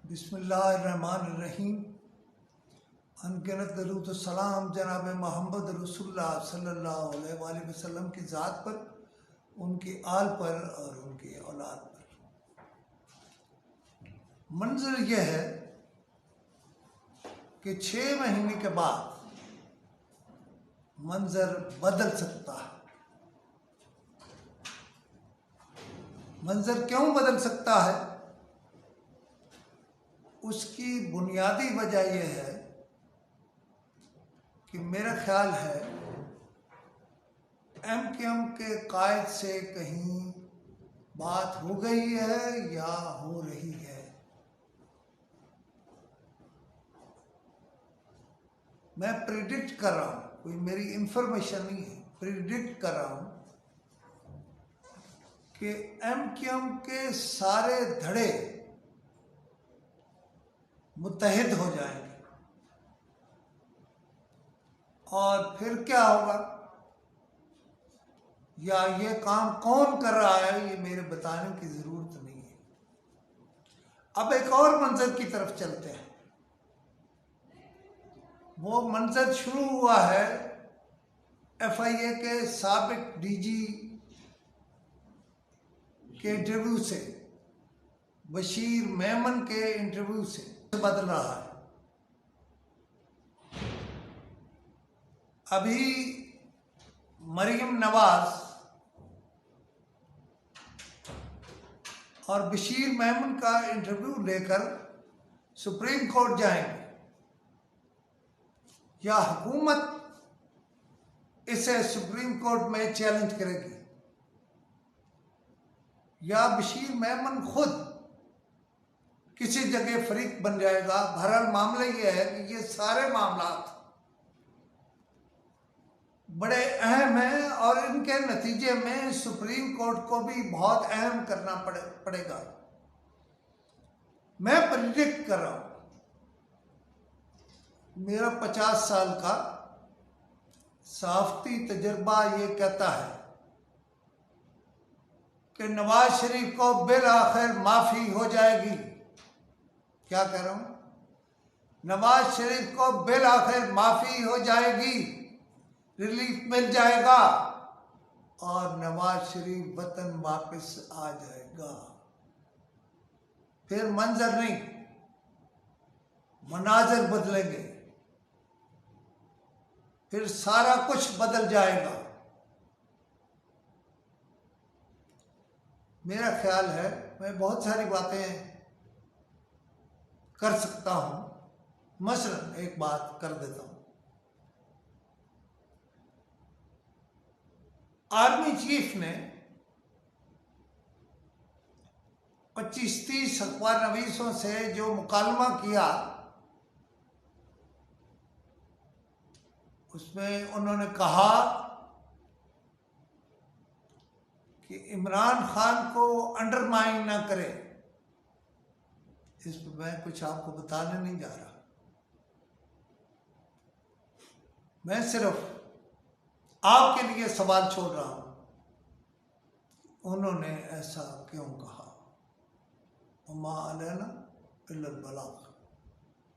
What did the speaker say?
बिस्मिल्लाहिर्रहमानिर्रहीम। अनगिनत दरूद व सलाम जनाब मोहम्मद रसूलुल्लाह सल्लल्लाहु अलैहि वसल्लम की ज़ात पर, उनकी आल पर और उनकी औलाद पर। मंजर यह है कि 6 महीने के बाद मंजर बदल सकता है। मंजर क्यों बदल सकता है? उसकी बुनियादी वजह यह है कि मेरा ख्याल है MQM के कायद से कहीं बात हो गई है या हो रही है। मैं प्रिडिक्ट कर रहा हूँ, कोई मेरी इंफॉर्मेशन नहीं है, प्रिडिक्ट कर रहा हूँ कि MQM के सारे धड़े मुत्तहिद हो जाएंगे और फिर क्या होगा या ये काम कौन कर रहा है ये मेरे बताने की जरूरत नहीं है। अब एक और मंजर की तरफ चलते हैं। वो मंजर शुरू हुआ है FIA के साबिक DG के इंटरव्यू से, बशीर मेमन के इंटरव्यू से बदल रहा है। अभी मरियम नवाज और बशीर मेमन का इंटरव्यू लेकर सुप्रीम कोर्ट जाएंगे या हुकूमत इसे सुप्रीम कोर्ट में चैलेंज करेगी या बशीर मेमन खुद किसी जगह फरीक बन जाएगा। बहरहाल मामला यह है कि ये सारे मामला बड़े अहम हैं और इनके नतीजे में सुप्रीम कोर्ट को भी बहुत अहम करना पड़ेगा। मैं प्रिडिक्ट कर रहा हूं, मेरा 50 साल का सहाफती तजुर्बा ये कहता है कि नवाज शरीफ को बिल आखिर माफी हो जाएगी। क्या कह रहा हूं? नवाज शरीफ को बिल आखिर माफी हो जाएगी, रिलीफ मिल जाएगा और नवाज शरीफ वतन वापस आ जाएगा। फिर मंजर नहीं, मनाजर बदलेंगे, फिर सारा कुछ बदल जाएगा। मेरा ख्याल है मैं बहुत सारी बातें कर सकता हूं, मसलन एक बात कर देता हूं। आर्मी चीफ ने 25-30 अखबार नवीसों से जो मुकालमा किया उसमें उन्होंने कहा कि इमरान खान को अंडरमाइन ना करे। इस पर मैं कुछ आपको बताने नहीं जा रहा, मैं सिर्फ आपके लिए सवाल छोड़ रहा हूं, उन्होंने ऐसा क्यों कहा। उम्मा अलैना इल्लल बलाग।